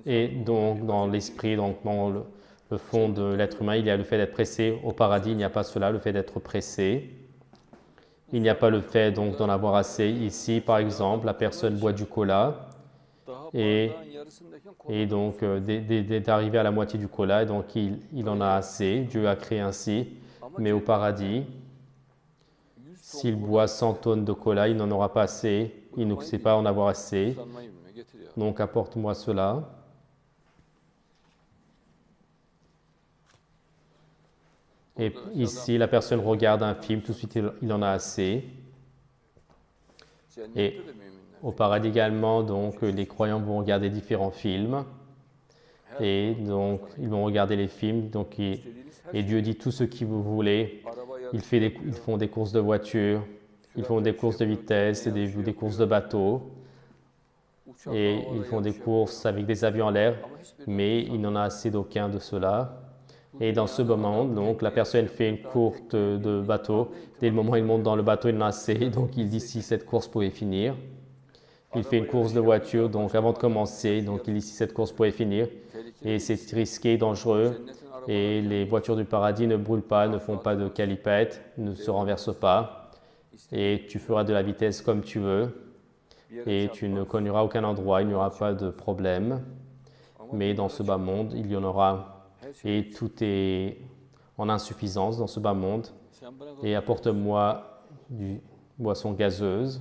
Et donc, dans l'esprit, donc dans le fond de l'être humain, il y a le fait d'être pressé. Au paradis, il n'y a pas cela, le fait d'être pressé. Il n'y a pas le fait donc d'en avoir assez. Ici, par exemple, la personne boit du cola et, et donc d'arriver à la moitié du cola, et donc il en a assez. Dieu a créé ainsi. Mais au paradis, s'il boit 100 tonnes de cola, il n'en aura pas assez. Il ne sait pas en avoir assez. Donc apporte-moi cela. Et ici, la personne regarde un film, tout de suite il en a assez. Et au paradis également, donc les croyants vont regarder différents films. Et donc ils vont regarder les films. Donc, et Dieu dit tout ce que vous voulez. Ils font des courses de voiture, ils font des courses de vitesse, des courses de bateau. Et ils font des courses avec des avions en l'air, mais il n'en a assez d'aucun de cela. Et dans ce moment, donc, la personne fait une course de bateau. Dès le moment où il monte dans le bateau, il en a assez. Donc, il dit si cette course pouvait finir. Il fait une course de voiture. Donc, avant de commencer, donc, il dit si cette course pouvait finir. Et c'est risqué, dangereux. Et les voitures du paradis ne brûlent pas, ne font pas de calipette, ne se renversent pas. Et tu feras de la vitesse comme tu veux. Et tu ne cogneras aucun endroit, il n'y aura pas de problème. Mais dans ce bas monde, il y en aura. Et tout est en insuffisance dans ce bas monde. Et apporte-moi du boisson gazeuse.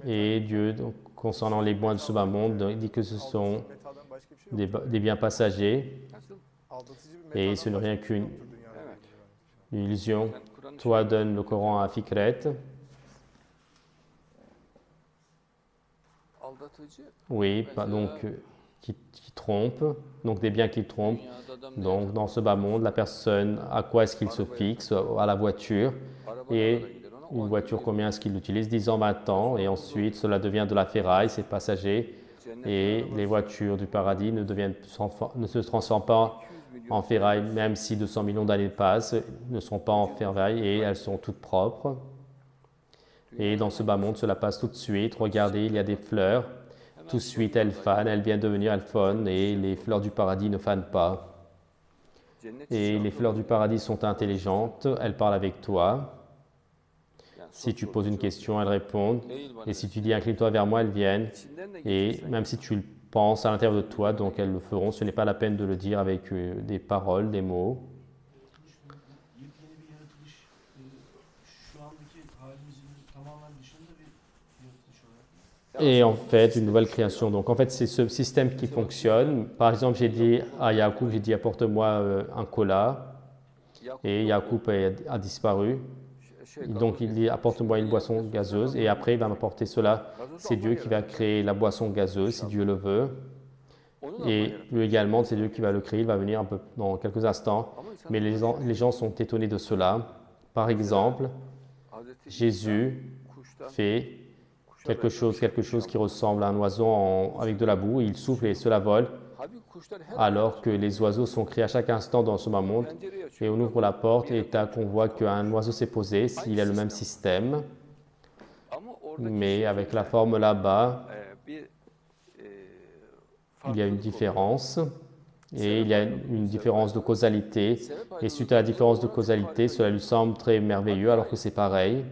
Et Dieu, donc, concernant les biens de ce bas monde, dit que ce sont des biens passagers. Et ce n'est rien qu'une illusion. Toi, donne le Coran à Fikret. Oui, donc qui trompe, donc des biens qui trompent. Donc dans ce bas monde, la personne, à quoi est-ce qu'il se fixe? À la voiture. Et une voiture, combien est-ce qu'il l'utilise? 10 ans, 20 ans. Et ensuite, cela devient de la ferraille, c'est passager. Et les voitures du paradis ne se transforment pas en ferraille, même si 200 millions d'années passent, ne sont pas en ferraille et elles sont toutes propres. Et dans ce bas monde, cela passe tout de suite. Regardez, il y a des fleurs. Tout de suite, elles fanent, elles viennent devenir, elles fauvent, et les fleurs du paradis ne fanent pas. Et les fleurs du paradis sont intelligentes, elles parlent avec toi. Si tu poses une question, elles répondent. Et si tu dis incline-toi vers moi, elles viennent. Et même si tu le penses à l'intérieur de toi, donc elles le feront. Ce n'est pas la peine de le dire avec des paroles, des mots. Yepyeni bir yaratılış şu andaki halimizin tamamen dışında bir yaratılış olarak. Et en fait, une nouvelle création. Donc en fait, c'est ce système qui fonctionne. Par exemple, j'ai dit à Yacoub, j'ai dit apporte-moi un cola. Et Yacoub a disparu. Donc il dit apporte-moi une boisson gazeuse. Et après, il va m'apporter cela. C'est Dieu qui va créer la boisson gazeuse, si Dieu le veut. Et lui également, c'est Dieu qui va le créer. Il va venir un peu dans quelques instants. Mais les gens sont étonnés de cela. Par exemple, Jésus fait quelque chose qui ressemble à un oiseau avec de la boue. Il souffle et cela vole. Alors que les oiseaux sont créés à chaque instant dans ce bas monde. Et on ouvre la porte et on voit qu'un oiseau s'est posé. Il a le même système. Mais avec la forme là-bas, il y a une différence. Et il y a une différence de causalité. Et suite à la différence de causalité, cela lui semble très merveilleux alors que c'est pareil.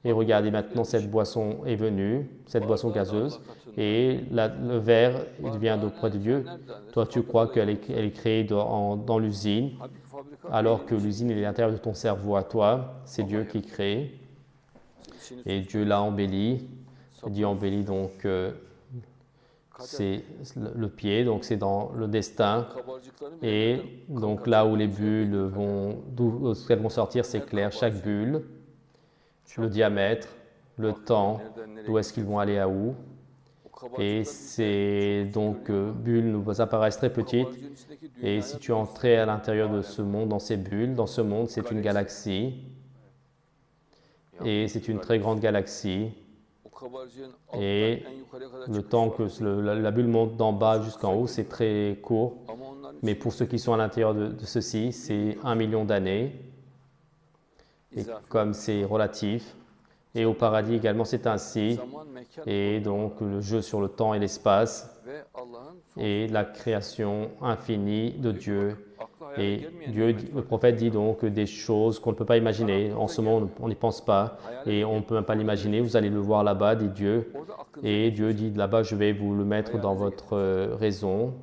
Et regardez maintenant, cette boisson est venue, cette boisson gazeuse, et le verre vient d'auprès de Dieu. Toi, tu crois qu'elle est créée dans l'usine, alors que l'usine est à l'intérieur de ton cerveau à toi. C'est Dieu qui crée. Et Dieu l'a embelli. Dieu embellit donc c'est le pied, donc c'est dans le destin. Et donc là où les bulles d'où elles vont sortir, c'est clair, chaque bulle. Le diamètre, le temps, d'où est-ce qu'ils vont aller à où. Et ces bulles nous apparaissent très petites. Et si tu entrais à l'intérieur de ce monde, dans ces bulles, dans ce monde, c'est une galaxie. Et c'est une très grande galaxie. Et le temps que la bulle monte d'en bas jusqu'en haut, c'est très court. Mais pour ceux qui sont à l'intérieur de ceci, c'est 1 million d'années. Et comme c'est relatif, Et au paradis également, c'est ainsi. zaman, mekan Et donc le jeu sur le temps et l'espace ve Allah'ın et la création infinie de Dieu. akla hayale Et gelmeyen Dieu, nimet le var. prophète dit donc des choses qu'on ne peut pas imaginer. En ce moment, on n'y pense pas et on ne peut même pas l'imaginer. Vous allez le voir là-bas, dit Dieu. Orada aklınıza Et Dieu dit là-bas, je vais vous le mettre dans votre raison,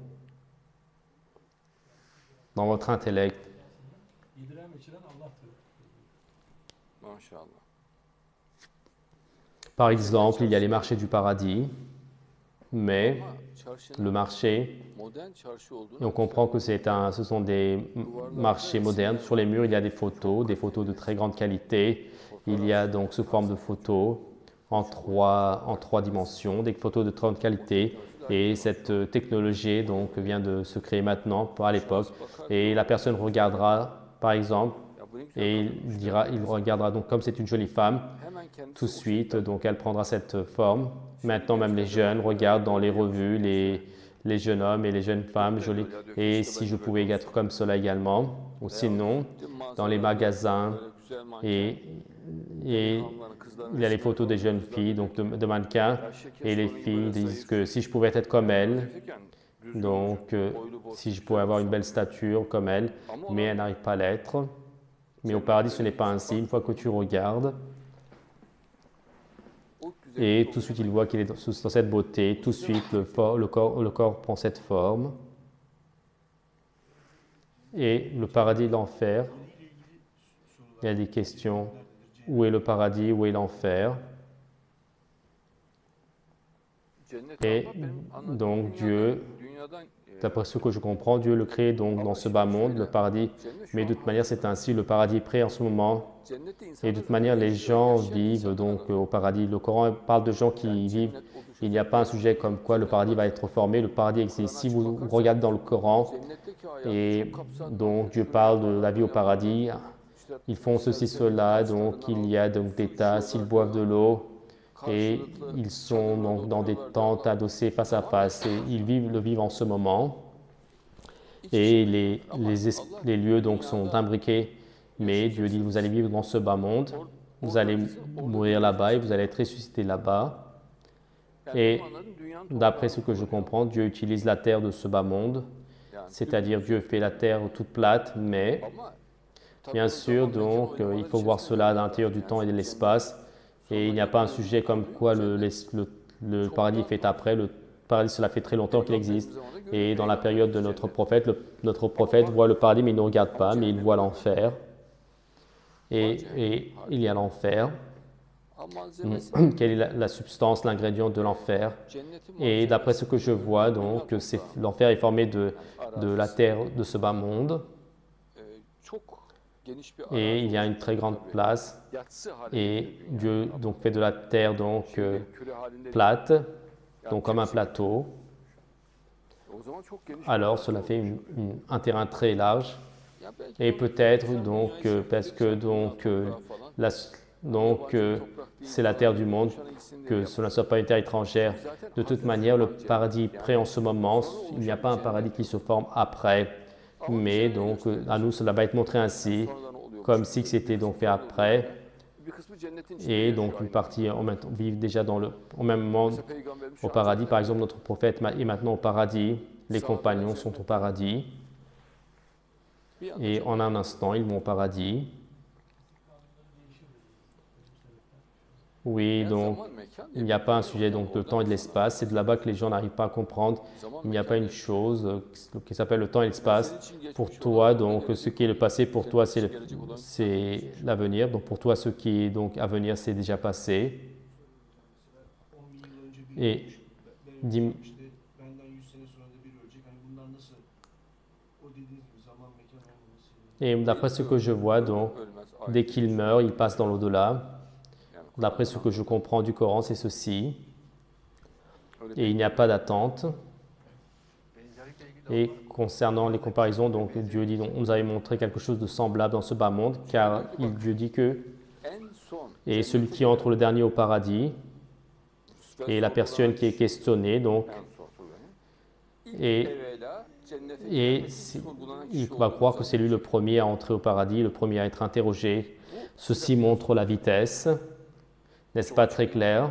dans votre intellect. Yediren içiren Allah'tır. maşallah. Par exemple, il y a les marchés du paradis, mais Ama çarşının le marché, modern çarşı olduğunu et on comprend que ce sont des marchés modernes. Sur les murs, il y a des photos de très grande qualité. Il y a donc sous forme de photos en trois dimensions, des photos de très grande qualité. Et cette technologie donc vient de se créer maintenant, pas à l'époque. Et la personne regardera, par exemple, ya bu ne güzel et anlatmış. il regardera donc comme c'est une jolie femme, Hemen kendisi tout de o suite, şekilde donc elle prendra cette forme. Maintenant, même les jeunes regardent dans les revues les jeunes hommes et les jeunes femmes jolies. Et si je pouvais être comme cela également, ou sinon, dans les magasins, böyle güzel manken, et hanımların, kızların il y a les resimleri photos des koymuş. jeunes filles, donc de mannequins, Ya şeker et les sorunu filles böyle disent zayıf, que si je pouvais être comme elles, hafifken düzgün donc vücut, boylu boş, si je güzel pouvais avoir bir une belle stature comme elles, Ama mais ona elles n'arrivent pas à l'être. Mais au paradis, ce n'est pas ainsi. Une fois que tu regardes, o güzel et tout de suite, il voit qu'il est dans cette beauté. Tout de suite, le corps prend cette forme. Et le paradis et l'enfer, il y a des questions. Où est le paradis? Où est l'enfer? cennet Et almak benim anladığım donc Dieu, dünyadan d'après ce que je comprends, Dieu le crée donc dans ce bas monde, le paradis. Mais de toute manière, c'est ainsi. Le paradis est prêt en ce moment. cennette Et insanlar de toute manière, les gens yaşayan vivent insanlar donc var. au paradis. Le Coran parle de gens qui vivent. Cennet o Il n'y a pas un sujet comme quoi le paradis va être formé. Le paradis existe. Si vous regardez dans le Coran, Cennetteki hayatı et çok kapsamlı. donc Dieu parle de la vie au paradis. Ils font ceci, cela. Donc il y a donc des tasses, ils boivent de l'eau. Et ils sont donc dans des tentes adossées face à face. Et ils vivent en ce moment. Et les lieux donc sont imbriqués. Mais Dieu dit, vous allez vivre dans ce bas monde. Vous allez mourir là-bas et vous allez être ressuscité là-bas. Et d'après ce que je comprends, Dieu utilise la terre de ce bas monde. C'est-à-dire Dieu fait la terre toute plate, mais bien sûr, donc, il faut voir cela à l'intérieur du temps et de l'espace. Et il n'y a pas un sujet comme quoi le paradis fait après. Le paradis, cela fait très longtemps qu'il existe. Et dans la période de notre prophète, notre prophète voit le paradis, mais il ne regarde pas, mais il voit l'enfer. Et il y a l'enfer. Quelle est la substance, l'ingrédient de l'enfer? Et d'après ce que je vois, donc, l'enfer est formé de la terre de ce bas monde. Et il y a une très grande place. Et Dieu donc fait de la terre donc plate, donc comme un plateau. Alors cela fait un terrain très large. Et peut-être donc parce que c'est la terre du monde, que cela ne soit pas une terre étrangère. De toute manière, le paradis est prêt en ce moment. Il n'y a pas un paradis qui se forme après. Mais donc à nous, cela va être montré ainsi, comme si c'était donc fait après. Et donc une partie vit déjà au même moment au paradis. Par exemple, notre prophète est maintenant au paradis. Les compagnons sont au paradis. Et en un instant, ils vont au paradis. Oui, donc il n'y a pas un sujet donc, de temps et de l'espace. C'est de là-bas que les gens n'arrivent pas à comprendre. Il n'y a pas une chose qui s'appelle le temps et l'espace. Pour toi, donc ce qui est le passé, pour toi, c'est l'avenir. Donc pour toi, ce qui est donc à venir, c'est déjà passé. Et dis, et d'après ce que je vois, donc, dès qu'il meurt, il passe dans l'au-delà. D'après ce que je comprends du Coran, c'est ceci. Et il n'y a pas d'attente. Et concernant les comparaisons, donc Dieu dit, donc, on nous avait montré quelque chose de semblable dans ce bas monde, car Dieu dit que et celui qui entre le dernier au paradis, et la personne qui est questionnée, donc, et il va croire que c'est lui le premier à entrer au paradis, le premier à être interrogé. Ceci montre la vitesse. N'est-ce pas très clair?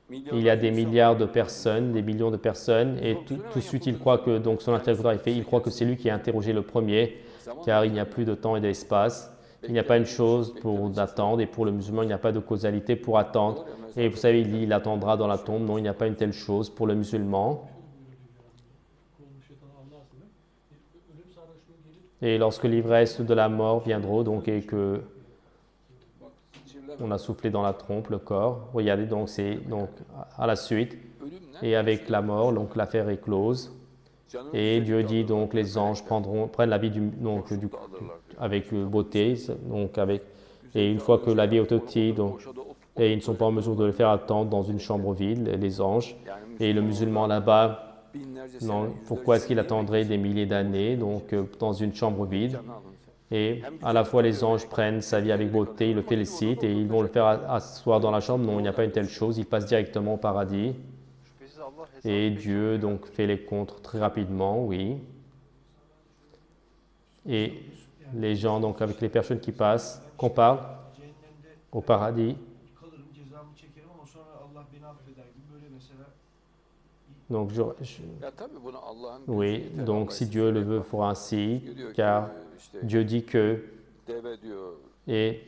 Il y a des milliards de personnes, des millions de personnes, et tout de suite il croit que, donc son interlocuteur il croit que c'est lui qui a interrogé le premier, car il n'y a plus de temps et d'espace. Il n'y a pas une chose pour d'attendre, et pour le musulman, il n'y a pas de causalité pour attendre. Et vous savez, il dit, il attendra dans la tombe. Non, il n'y a pas une telle chose pour le musulman. Et lorsque l'ivresse de la mort viendra, donc, et que on a soufflé dans la trompe le corps, regardez, donc c'est donc à la suite, et avec la mort, donc l'affaire est close. Et Dieu dit donc les anges prennent la vie avec beauté, donc et une fois que la vie est authentifiée, donc, et ils ne sont pas en mesure de le faire attendre dans une chambre vide, les anges. Et le musulman là-bas, non, pourquoi est-ce qu'il attendrait des milliers d'années donc dans une chambre vide? Et à la fois les anges prennent sa vie avec beauté, ils le félicitent et ils vont le faire asseoir dans la chambre. Non, il n'y a pas une telle chose, il passe directement au paradis. Et Dieu donc fait les comptes très rapidement, oui. Et les gens, donc avec les personnes qui passent, qu'on parle au paradis. Donc, oui, donc si Dieu le veut, fera ainsi, car Dieu dit que, et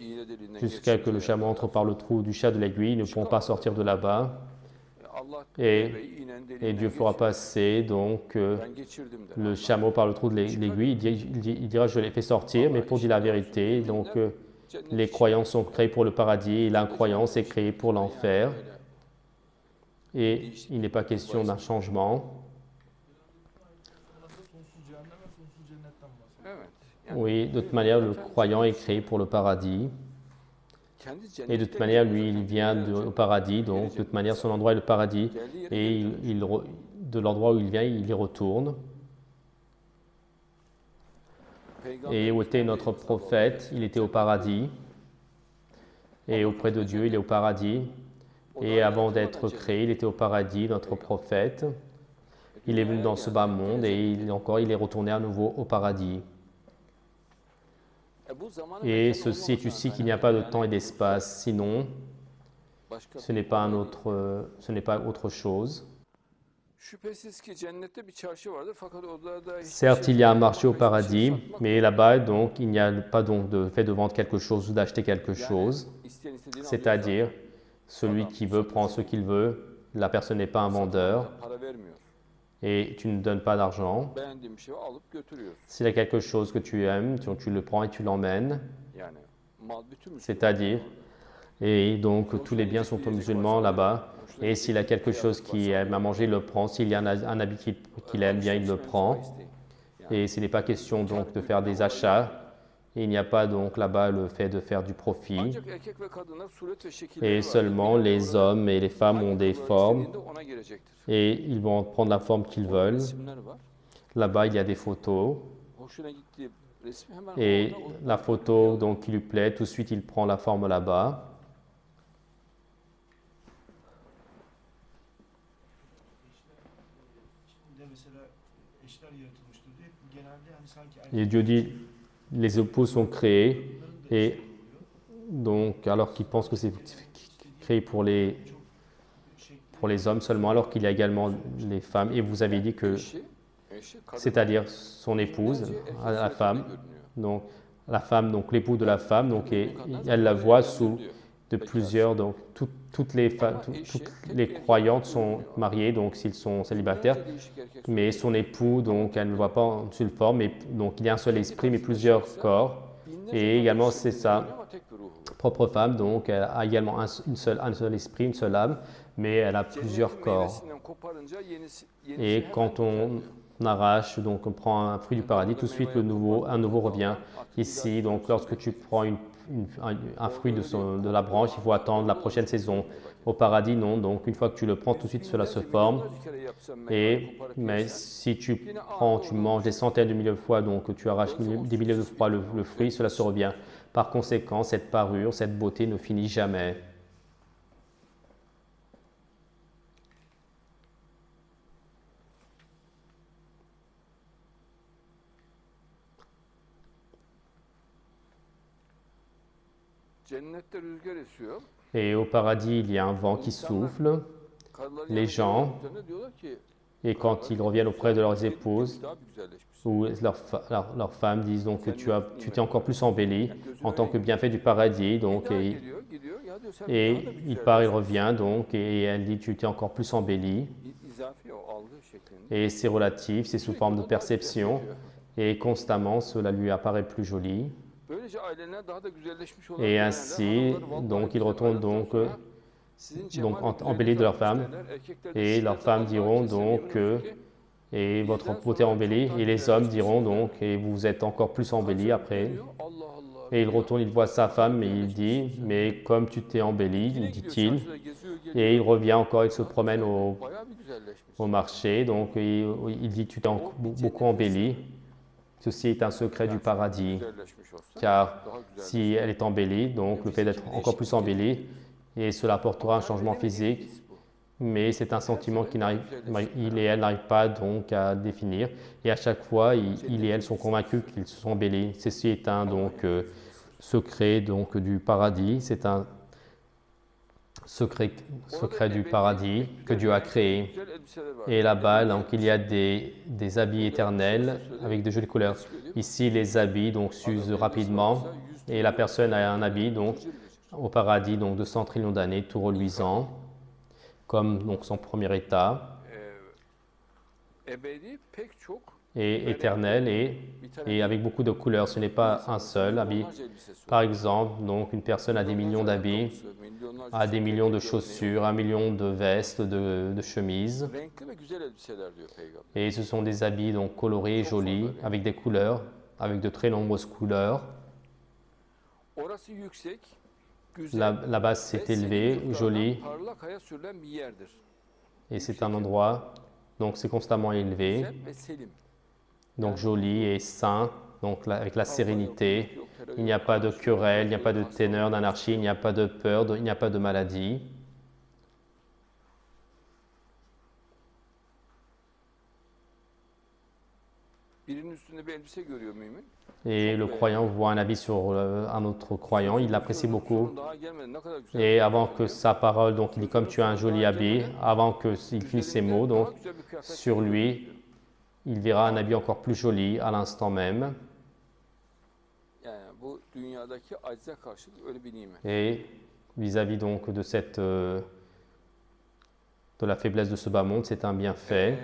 jusqu'à que le chameau entre par le trou du chat de l'aiguille, ils ne pourront pas sortir de là-bas. Et Dieu fera passer donc le chameau par le trou de l'aiguille. Il dira, je l'ai fait sortir, mais pour dire la vérité, donc les croyants sont créés pour le paradis et l'incroyance est créée pour l'enfer. Et il n'est pas question d'un changement. Oui, de toute manière, le croyant est créé pour le paradis. Et de toute manière, lui, il vient au paradis, donc de toute manière, son endroit est le paradis. Et de l'endroit où il vient, il y retourne. Et où était notre prophète? Il était au paradis. Et auprès de Dieu, il est au paradis. Et avant d'être créé, il était au paradis, notre prophète. Il est venu dans ce bas monde et il est retourné à nouveau au paradis. Et ceci est ici qu'il n'y a pas de temps et d'espace, sinon ce n'est pas autre chose. Certes, il y a un marché au paradis, mais là-bas, donc, il n'y a pas donc de fait de vendre quelque chose ou d'acheter quelque chose. C'est-à-dire, celui qui veut prend ce qu'il veut. La personne n'est pas un vendeur. Et tu ne donnes pas d'argent. S'il y a quelque chose que tu aimes, tu le prends et tu l'emmènes. C'est-à-dire, et donc tous les biens sont aux musulmans là-bas. Et s'il a quelque chose qu'il aime à manger, il le prend. S'il y a un habit qu'il aime bien, il le prend. Et ce n'est pas question donc de faire des achats. Il n'y a pas donc là-bas le fait de faire du profit. Et seulement les hommes et les femmes ont des formes et ils vont prendre la forme qu'ils veulent. Là-bas, il y a des photos. Et la photo donc, qui lui plaît, tout de suite, il prend la forme là-bas. Et Dieu dit, les époux sont créés, et donc, alors qu'ils pensent que c'est créé pour les hommes seulement, alors qu'il y a également les femmes. Et vous avez dit que, c'est-à-dire son épouse, la femme, donc l'époux de la femme, donc elle la voit sous de plusieurs, donc toutes les croyantes sont mariées, donc s'ils sont célibataires, mais son époux, donc elle ne le voit pas en seule forme, mais donc il y a un seul esprit, mais plusieurs corps, et également c'est sa propre femme, donc elle a également un seul esprit, une seule âme, mais elle a plusieurs corps. Et quand on arrache, donc on prend un fruit du paradis, tout de suite un nouveau revient ici. Donc lorsque tu prends un fruit de la branche, il faut attendre la prochaine saison. Au paradis, non. Donc une fois que tu le prends, tout de suite cela se forme. Mais si tu manges des centaines de milliers de fois, donc tu arraches des milliers de fois le fruit, cela se revient. Par conséquent, cette parure, cette beauté ne finit jamais. Et au paradis, il y a un vent qui souffle. karıları Les yanında gens, gördüklerinde diyorlar ki et quand ils reviennent auprès de leurs épouses, daha bir güzelleşmiş. ou leurs femmes disent donc que tu t'es encore plus embelli en tant que bienfait du paradis. Donc, Bir daha geliyor, gidiyor. Ya diyor sen et daha da bir il part, il güzelleşmişsin. revient donc, et elle dit tu t'es encore plus embelli. İzafi o algı şeklinde. Et c'est relatif, c'est sous Sürekli forme de ona daha güzel perception, geliyor. et constamment cela lui apparaît plus joli. Böylece aileler daha da güzelleşmiş olarak Et görenler, ainsi, hanımlar, vallahi donc ils güzel, retournent hayattan donc, sonra sizin cemal ve embellis de leur güzelliğinizi femme, artmış derler. Erkekler de et sizden leurs de femmes vallahi diront kesin donc yemin que, olsun ki et votre bizden beauté est sonra embellie, çok daha et les hommes güzelleşmişsiniz diront der. donc, et vous êtes encore plus embelli après. Dönüyor, Allah Allah Et il diyor. retourne, il voit sa femme, et il dit, Güzelleşmişsin. mais comme tu t'es embelli, Yine gidiyor dit-il, çarşıda geziyor, et il geliyor. revient encore, il se Daha promène güzel, bayağı bir güzelleşmiş. au marché, donc il dit tu t'es beaucoup embelli. Ceci est un secret du paradis, Güzelleşmiş olsa car daha güzel. si elle est embellie, donc le fait d'être encore plus embellie, et cela apportera un changement physique, mais c'est un sentiment qu'il et elle n'arrivent pas donc à définir. Et à chaque fois, il et elle sont convaincus qu'ils se sont embellis. Ceci est un donc secret donc du paradis. C'est un secret du paradis que Dieu a créé. Güzel elbiseler var. Et là-bas, donc il y a des habits éternels avec de jolies couleurs. Ici, les habits donc s'usent rapidement, et la personne a un habit donc au paradis donc de 100 trillions d'années, tout reluisant, comme donc son premier état, Ebedi pek çok et éternel et avec beaucoup de couleurs. Ce n'est pas un seul habit. milyonlarca elbisesi var. Par exemple, donc une personne a des millions d'habits, Milyonlarca a des millions de sürekli chaussures, 1 million de vestes, de chemises. görünüyor. Renkli ve güzel elbiseler diyor peygamber. Et ce sont des habits donc colorés, jolis, avec des couleurs, avec de très nombreuses couleurs. Orası yüksek, güzel Là-bas, ve c'est élevé, senin joli, rüzgardan parlak aya sürülen bir yerdir. et c'est un endroit, donc c'est constamment élevé, Güzel ve selim. donc joli et sain, donc avec la sérénité. Il n'y a pas de querelle, il n'y a pas de ténor, d'anarchie, il n'y a pas de peur, il n'y a pas de maladie. Birinin üstünde bir elbise görüyor mümin. Et le croyant voit un habit sur un autre croyant, il l'apprécie beaucoup. Sorun daha gelmedi. Ne kadar güzel. Et avant que sa parole, donc il dit comme tu as un joli habit, avant qu'il finisse ses mots, donc Daha güzel bir kıyafet sur lui, il verra un habit encore plus joli à l'instant même. Yani bu dünyadaki acize karşılık öyle bir nimet. Et vis-à-vis donc de la faiblesse de ce bas monde, c'est un bienfait.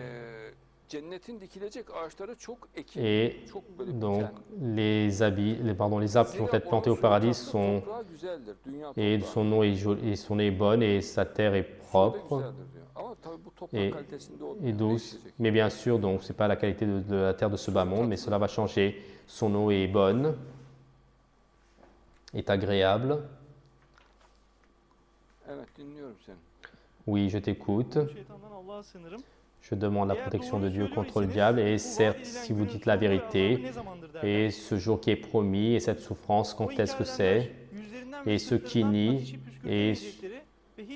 Cennetin dikilecek ağaçları çok ekin, Et çok böyle donc biken. les arbres qui vont être plantés au paradis sont, Toprağı güzeldir, dünya et toprağı. son eau est jolie, et son eau est bonne et sa terre est Suyu da propre güzeldir diyor. Ama tabii bu toprak et, kalitesinde et olmuyor. douce. Değişecek. Mais bien sûr, donc c'est pas la qualité de la terre de ce bas monde, mais cela va changer. Son eau est bonne, est agréable. Evet dinliyorum seni. Oui, je t'écoute. Şeytandan Allah'a sığınırım. Je demande la protection de Dieu contre le diable. Et certes, si vous dites la vérité, et ce jour qui est promis, et cette souffrance, quand est-ce que c'est? Et ceux qui nient, et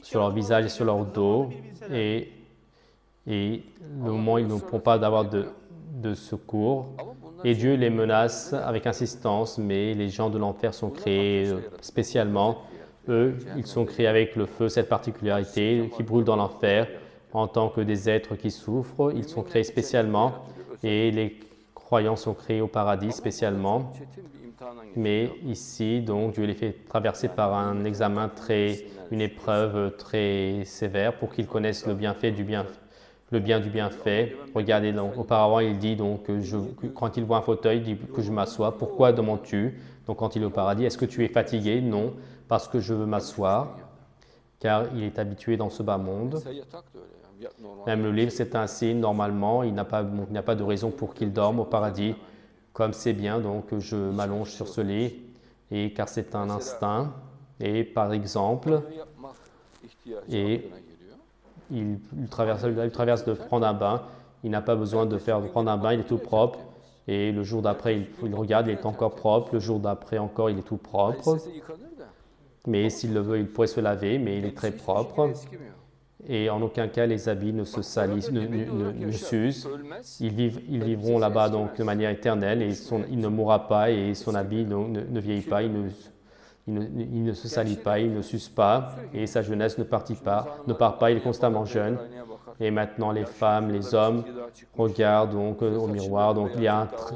sur leur visage et sur leur dos, et le moment où ils ne pourront pas avoir de secours. Ama bunlar Et Dieu les menace avec insistance, mais les gens de l'enfer sont créés spécialement. Eux, ils sont créés avec le feu, cette particularité qui brûle dans l'enfer. En tant que des êtres qui souffrent, ils sont créés spécialement. Et les croyants sont créés au paradis spécialement. çetin bir imtihandan Mais ici, donc, Dieu les fait traverser par un examen une épreuve très sévère pour qu'ils connaissent le bienfait du bien, le bien du bienfait. Regardez, donc, auparavant, il dit donc, quand il voit un fauteuil, il dit que je m'assois. Pourquoi demandes-tu? Donc, quand il est au paradis, est-ce que tu es fatigué? Non, parce que je veux m'asseoir, car il est habitué dans ce bas monde. Mesela yatak da öyle. Yani normal. Même le livre, c'est ainsi. Normalement, il n'y a pas de raison pour qu'il dorme au paradis. Comme c'est bien, donc je m'allonge sur ce lit, et car c'est un instinct. Et par exemple, Banyo yapmak ihtiyacı Et- aklına geliyor. il traverse de prendre un bain. Il n'a pas besoin de prendre un bain, il est tout propre. Et le jour d'après, il regarde, il est encore propre. Le jour d'après encore, il est tout Yani propre. istese yıkanır da. Mais s'il le veut, il pourrait se laver, mais il est très Hiçbir propre. şekilde eskimiyor. Et en aucun cas, les habits ne se salissent, ne s'usent. Ölmez. Ils vivront là-bas donc de manière éternelle et il ne mourra pas et son habit ne vieillit pas, il il ne se salit pas, il ne suce pas, et sa jeunesse ne part pas, il est constamment jeune. Et maintenant, les femmes, les hommes regardent donc au miroir. Donc,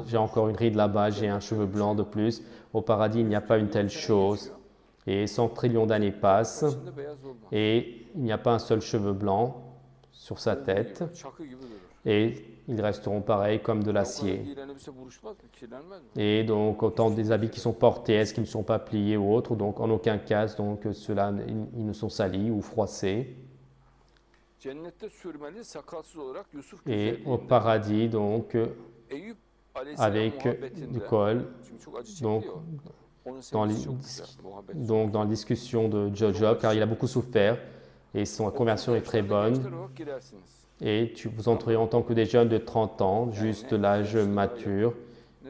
j'ai encore une ride là-bas, j'ai un cheveu blanc de plus. Au paradis, il n'y a pas une telle chose. Et 100 trillions d'années passent, et il n'y a pas un seul cheveu blanc sur sa tête. Et ils resteront pareils comme de l'acier. Et donc, autant des habits qui sont portés, est-ce qu'ils ne sont pas pliés ou autres? Donc, en aucun cas, donc, ceux-là, ils ne sont salis ou froissés. Et au paradis, donc, avec du col, donc, dans la discussion de Jojo, car il a beaucoup souffert et son conversion est très bonne. Et vous entrerez en tant que des jeunes de 30 ans, juste de l'âge mature,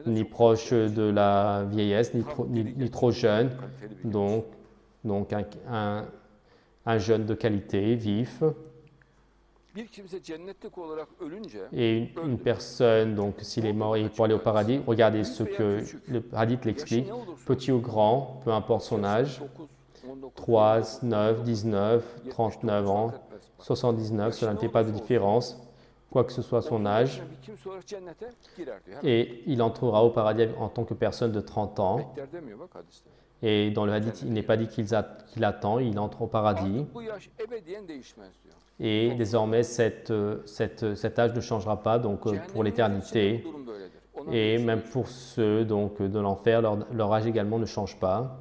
ni proche de la vieillesse, ni trop jeune, donc un jeune de qualité, vif. Et une personne, donc s'il est mort et pour aller au paradis, regardez ce que le hadith l'explique, petit ou grand, peu importe son âge, 3, 9, 19, 39 ans, 79, cela ne fait pas de différence, quoi que ce soit son âge. Et il entrera au paradis en tant que personne de 30 ans. Et dans le hadith, il n'est pas dit qu'il attend, il entre au paradis. Et désormais, cet âge ne changera pas donc, pour l'éternité. Et même pour ceux donc, de l'enfer, leur âge également ne change pas.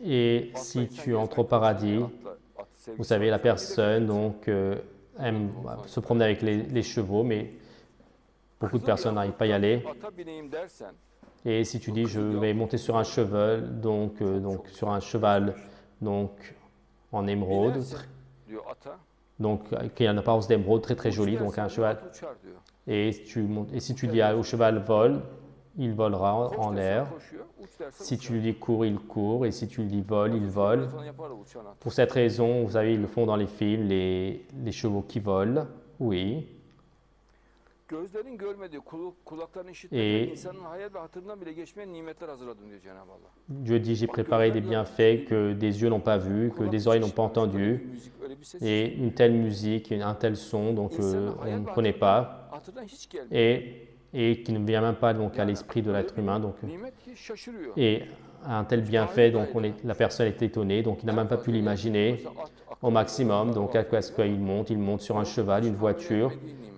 Et si tu entres au paradis, vous savez, la personne donc, aime se promener avec les chevaux, mais beaucoup de personnes n'arrivent pas à y aller. Et si tu dis, je vais monter sur un cheval, donc sur un cheval donc, en émeraude, donc qui a une apparence d'émeraude très très jolie, donc un cheval. Et si tu dis au cheval vole, il volera en l'air. Si tu lui dis cours, il court. Et si tu lui dis vole, il vole. Pour cette raison, vous savez, ils le font dans les films, les chevaux qui volent. Oui. Et Dieu dit, j'ai préparé des bienfaits que des yeux n'ont pas vus, que des oreilles n'ont pas entendus, et une telle musique, un tel son, donc on ne connaît pas, et qui ne vient même pas donc, à l'esprit de l'être humain. Donc, et un tel bienfait, donc la personne est étonnée, donc il n'a même pas pu l'imaginer au maximum. Donc à quoi est-ce qu'il monte? Il monte sur un cheval, une voiture.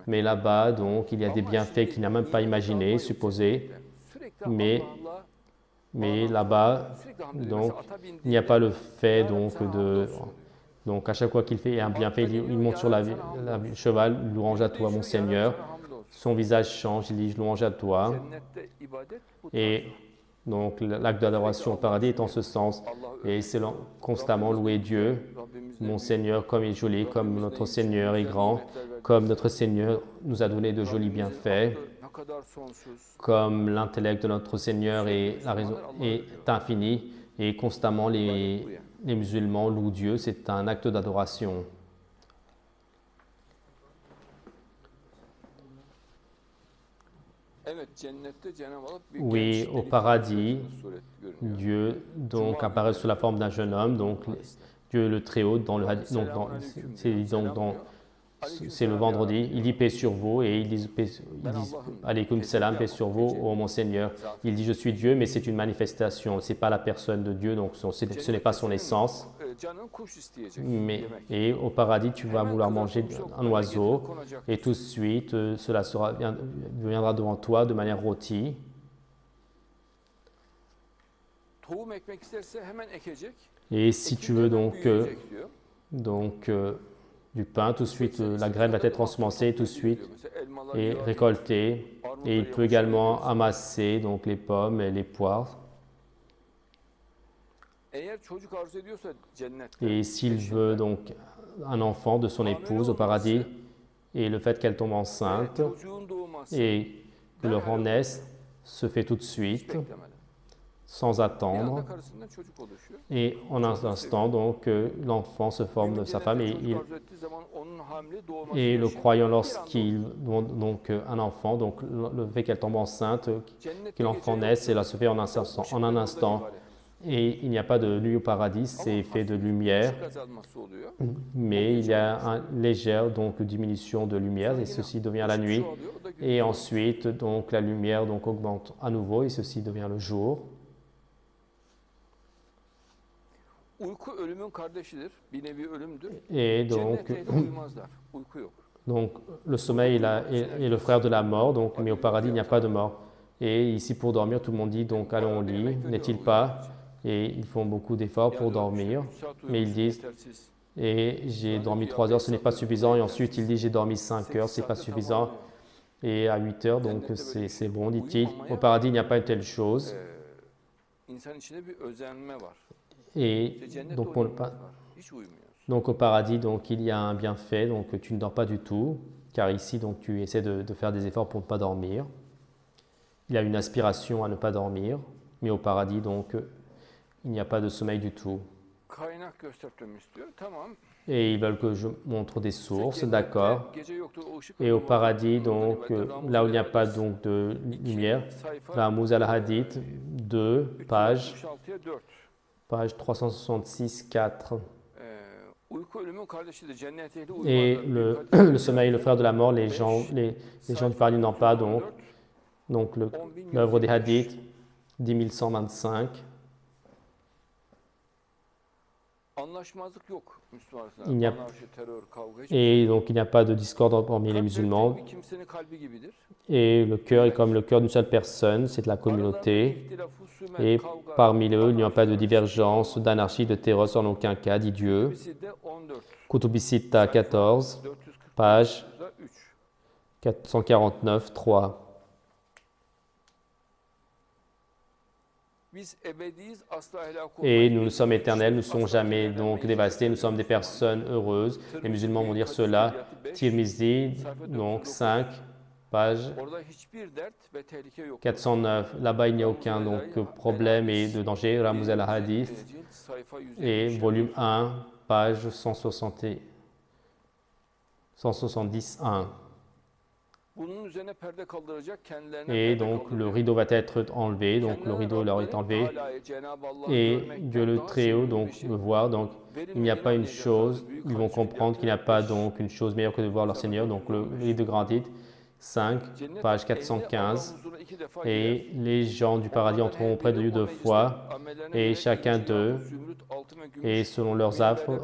Mais là-bas, donc, il y a des bienfaits qu'il n'a même pas imaginés, supposés. Mais là-bas, donc, il n'y a pas le fait donc à chaque fois qu'il fait un bienfait, il monte sur le cheval, louange à toi, mon Seigneur. Son visage change, il dit louange à toi. Et donc, l'acte d'adoration au paradis est en ce sens. Et c'est constamment louer Dieu, mon Seigneur, comme il est joli, comme notre Seigneur est grand, comme notre Seigneur nous a donné de jolis bienfaits, comme l'intellect de notre Seigneur et la raison est infini, et constamment les musulmans louent Dieu, c'est un acte d'adoration. Oui, au paradis, Dieu donc apparaît sous la forme d'un jeune homme, donc Dieu le Très-Haut dans le hadith, c'est le vendredi, il dit paix sur vous et ils disent alaykoum salam, paix sur vous, ô mon Seigneur. Il dit je suis Dieu, mais c'est une manifestation, c'est pas la personne de Dieu, donc ce n'est pas son essence. Et au paradis, tu vas vouloir manger un oiseau et tout de suite, cela viendra devant toi de manière rôtie. Et si tu veux donc du pain, tout de suite, la graine va être ensemencée tout de suite et récoltée. Et il peut également amasser donc, les pommes et les poires. Et s'il veut donc un enfant de son épouse au paradis, et le fait qu'elle tombe enceinte et que l'enfant naisse se fait tout de suite. sans Bir attendre. anda karısından çocuk oluşuyor. Et en un instant, donc, l'enfant se forme de sa femme Çocuk arzu ettiği zaman onun hamile doğması et le yaşıyor. croyant, Bir anda lorsqu'il oluyor. donc un enfant, donc le fait qu'elle tombe enceinte, Cennette que l'enfant naisse, cela se fait en un instant. En un instant. Et il n'y a pas de nuit au paradis, c'est fait de lumière, Işık azalması oluyor. mais il y a une légère donc, diminution de lumière, et ceci devient la nuit. Çoğalıyor, o da gün Et oluyor. ensuite, donc, la lumière donc, augmente à nouveau, et ceci devient le jour. Uyku ölümün kardeşidir. Bir nevi ölümdür. Et donc, Cennet ehli uyumazlar. Uyku yok. donc le sommeil est le frère de la mort, donc, mais au paradis, il n'y a pas de mort. Et ici, pour dormir, tout le monde dit, donc, allons au lit, n'est-il pas? Et ils font beaucoup d'efforts pour dormir. Mais ils disent, et j'ai dormi 3 heures, ce n'est pas suffisant. Et ensuite, il dit, j'ai dormi 5 heures, ce n'est pas suffisant. Et à 8 heures, donc c'est bon, dit-il. Au paradis, il n'y a pas une telle chose. İnsan içinde bir özenme var. Et İşte cennette donc, o pour le uyumaz pa- var. Hiç uyumuyorsun. donc, au paradis, donc, il y a un bienfait, donc tu ne dors pas du tout. Car ici, donc, tu essaies de faire des efforts pour ne pas dormir. Il y a une aspiration à ne pas dormir. Mais au paradis, donc, il n'y a pas de sommeil du tout. Kaynak göstermemi istiyor. Tamam. Et ils veulent que je montre des sources, Cennette d'accord. gece yoktur, o ışık Et au ölümü paradis, vardır. donc, là où il n'y a pas donc, de lumière, Ramuz al-Hadith, 2, page 366'ya 4. page 366, 4. Uyku ölümün kardeşidir. Cennet ehli Et uyumazlar. le sommeil, le frère de la mort, les gens du paradis n'ont pas, donc l'œuvre des hadiths, 10 125. Anlaşmazlık yok Müslüman arasında. Il n'y a- Anarşi, terör, kavga hiç. Et donc il n'y a pas de discorde parmi les Kalp musulmans. bir kimsenin kalbi gibidir. Et le cœur est comme le cœur d'une seule personne, c'est de la communauté. İhtilafı, sümen, Et kavga, parmi eux, il n'y a pas de anarşi, divergence, d'anarchie, de terreur en aucun cas, dit Dieu. Birisi de 14. Kutubi Sitta 14, 440 page 3. 449, 3. Biz ebediyiz, asla helak Et olmayız. nous sommes éternels, nous ne sommes jamais donc dévastés, nous sommes des personnes heureuses. Les musulmans vont dire cela. Tirmizi, donc 5, page Orada hiçbir dert ve tehlike yok. 409. Là-bas, il n'y a aucun donc, problème et de danger. Ramuz al-Hadith. Sayfa 150. Et volume 1, page 160 171. Bunun üzerine perde kaldıracak, kendilerine Et perde donc le kaldıracak. rideau va être enlevé, donc le Kendilerine rideau leur est Rableri enlevé. Teala'yı, Cenab-ı Allah'ı Et görmekten Dieu le daha Très-Haut sevimli donc bir şey. le voir, donc il n'y a pas une chose, ils vont comprendre qu'il n'y a pas donc une chose meilleure que de voir leur Seigneur. Donc le livre de Grand Titre, 5, Cennet page ehli 415. Allah'ın huzuruna 2 defa girer. Et les gens du paradis entreront près de lui 2 fois, et chacun d'eux, et selon leurs affres,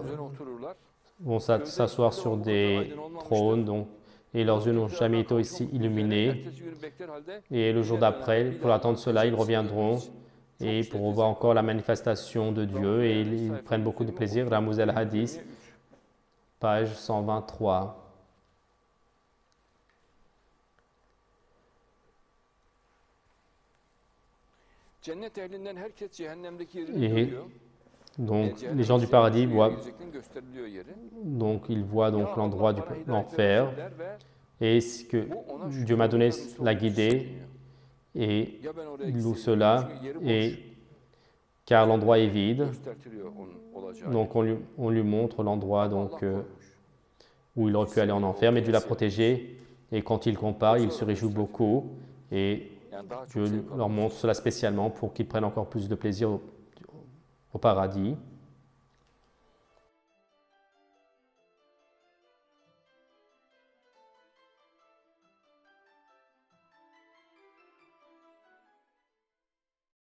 vont s'asseoir sur des trônes, donc, et leurs yeux n'ont jamais été aussi illuminés. Et le jour d'après, pour attendre cela, ils reviendront et pour voir encore la manifestation de Dieu, et ils prennent beaucoup de plaisir. Ramuz al-Hadith, page 123. Cennet ehlinden herkes cehennemdeki yerini Et görüyor. donc les gens du paradis voient, Gösteriliyor yeri. donc ils voient donc l'endroit de l'enfer, et ce que Dieu m'a donné la guidée, et Ya ben oraya il loue gitseydim. cela, Çünkü yeri boş. et car l'endroit est vide, Göstertiliyor onun olacağı. donc on lui montre l'endroit donc, Allah korumuş. où il aurait pu aller en enfer, mais Dieu l'a protégé, et quand il compare, il se réjouit beaucoup, et Yani daha çok Dieu zevk leur alıyoruz. montre cela spécialement pour qu'ils prennent encore plus de plaisir au paradis.